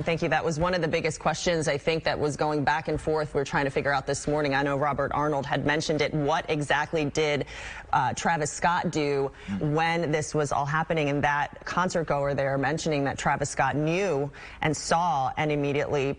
Thank you. That was one of the biggest questions, I think, that was going back and forth. We're trying to figure out this morning. I know Robert Arnold had mentioned it. What exactly did Travis Scott do when this was all happening? And that concert goer there mentioning that Travis Scott knew and saw and immediately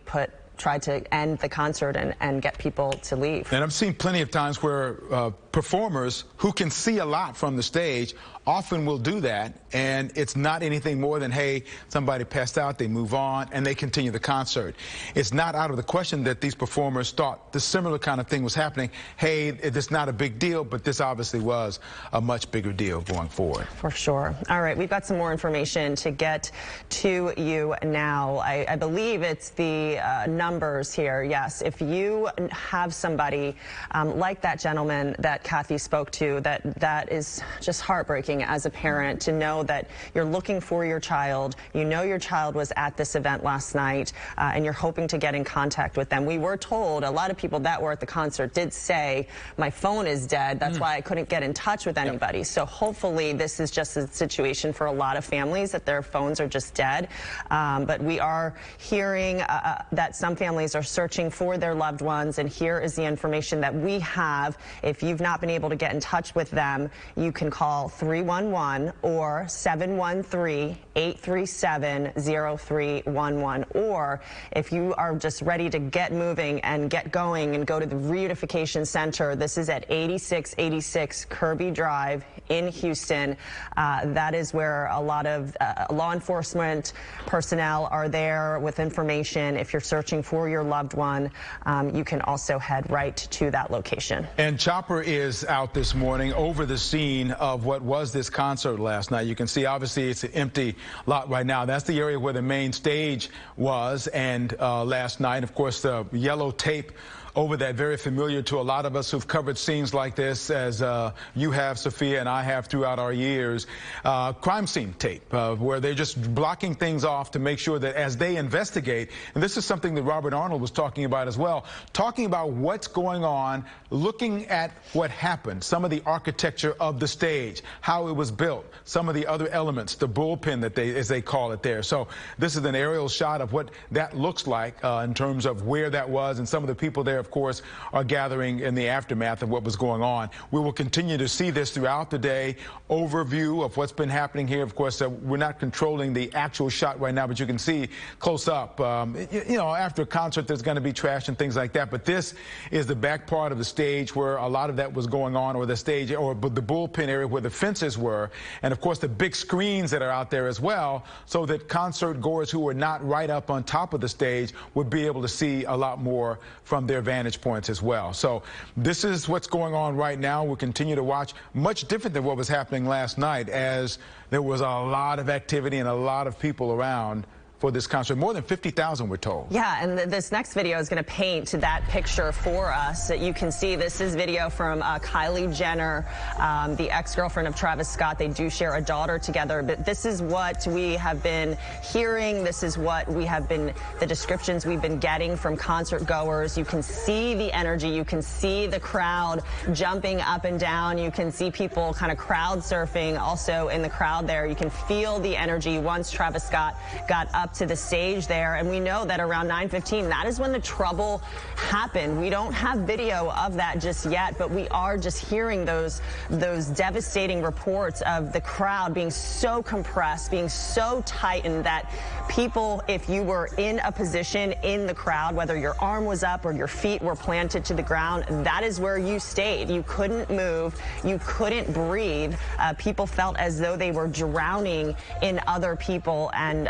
tried to end the concert and get people to leave. And I've seen plenty of times where performers who can see a lot from the stage often will do that, and it's not anything more than, hey, somebody passed out, they move on, and they continue the concert. It's not out of the question that these performers thought the similar kind of thing was happening. Hey, it's not a big deal, but this obviously was a much bigger deal going forward. For sure. All right, we've got some more information to get to you now. I believe it's the numbers here. Yes, if you have somebody like that gentleman that Kathy spoke to, that is just heartbreaking as a parent to know that you're looking for your child, you know your child was at this event last night, and you're hoping to get in contact with them. We were told, a lot of people that were at the concert did say, my phone is dead, that's why I couldn't get in touch with anybody. Yep. So hopefully this is just a situation for a lot of families that their phones are just dead. But we are hearing that some families are searching for their loved ones, and here is the information that we have. If you've not been able to get in touch with them, you can call 311 or 713-837-0311. Or if you are just ready to get moving and get going and go to the reunification center, this is at 8686 Kirby Drive in Houston. That is where a lot of law enforcement personnel are there with information. If you're searching for your loved one, you can also head right to that location. And Chopper is out this morning over the scene of what was this concert last night. You can see, obviously, it's an empty lot right now. That's the area where the main stage was. And last night, of course, the yellow tape over that, very familiar to a lot of us who've covered scenes like this, as you have, Sophia, and I have throughout our years. Crime scene tape, where they're just blocking things off to make sure that as they investigate, and this is something that Robert Arnold was talking about as well, talking about what's going on, looking at what happened, some of the architecture of the stage, how it was built, some of the other elements, the bullpen that as they call it there. So this is an aerial shot of what that looks like in terms of where that was, and some of the people there, of course, are gathering in the aftermath of what was going on. We will continue to see this throughout the day. Overview of what's been happening here. Of course, we're not controlling the actual shot right now, but you can see close up. You know, after a concert, there's going to be trash and things like that. But this is the back part of the stage where a lot of that was going on, or the stage, or the bullpen area where the fences were. And of course, the big screens that are out there as well, so that concert goers who are not right up on top of the stage would be able to see a lot more from their vantage points as well. So this is what's going on right now. We'll continue to watch. Much different than what was happening last night, as there was a lot of activity and a lot of people around for this concert. More than 50,000, we're told. Yeah, and this next video is going to paint that picture for us. You can see this is video from Kylie Jenner, the ex-girlfriend of Travis Scott. They do share a daughter together, but this is what we have been hearing. This is what we have been, the descriptions we've been getting from concert goers. You can see the energy. You can see the crowd jumping up and down. You can see people kind of crowd surfing also in the crowd there. You can feel the energy once Travis Scott got up to the stage there, and we know that around 9:15, that is when the trouble happened. We don't have video of that just yet, but we are just hearing those devastating reports of the crowd being so compressed, being so tightened that people, if you were in a position in the crowd, whether your arm was up or your feet were planted to the ground, that is where you stayed. You couldn't move, you couldn't breathe. People felt as though they were drowning in other people, and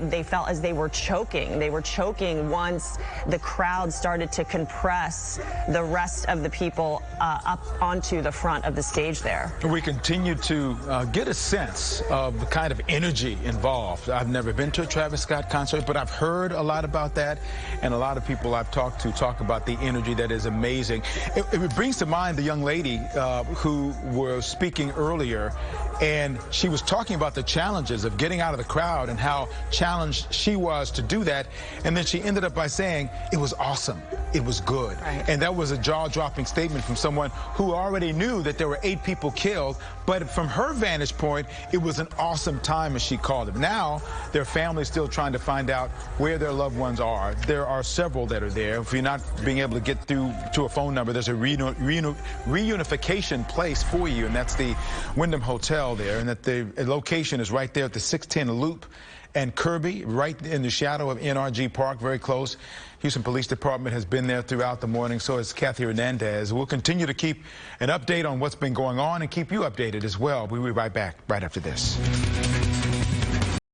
they felt as they were choking. They were choking once the crowd started to compress the rest of the people up onto the front of the stage there. We continue to get a sense of the kind of energy involved. I've never been to a Travis Scott concert, but I've heard a lot about that, and a lot of people I've talked to talk about the energy that is amazing. It brings to mind the young lady who was speaking earlier, and she was talking about the challenges of getting out of the crowd and how challenged she was to do that. And then she ended up by saying it was awesome. It was good. Right. And that was a jaw-dropping statement from someone who already knew that there were 8 people killed, But from her vantage point, it was an awesome time, as she called it. Now, their family's still trying to find out where their loved ones are. There are several that are there. If you're not being able to get through to a phone number, there's a reunification place for you, and that's the Wyndham Hotel there, and that the location is right there at the 610 Loop and Kirby, right in the shadow of NRG Park, very close. Houston Police Department has been there throughout the morning, so has Kathy Hernandez. We'll continue to keep an update on what's been going on and keep you updated as well. We'll be right back right after this.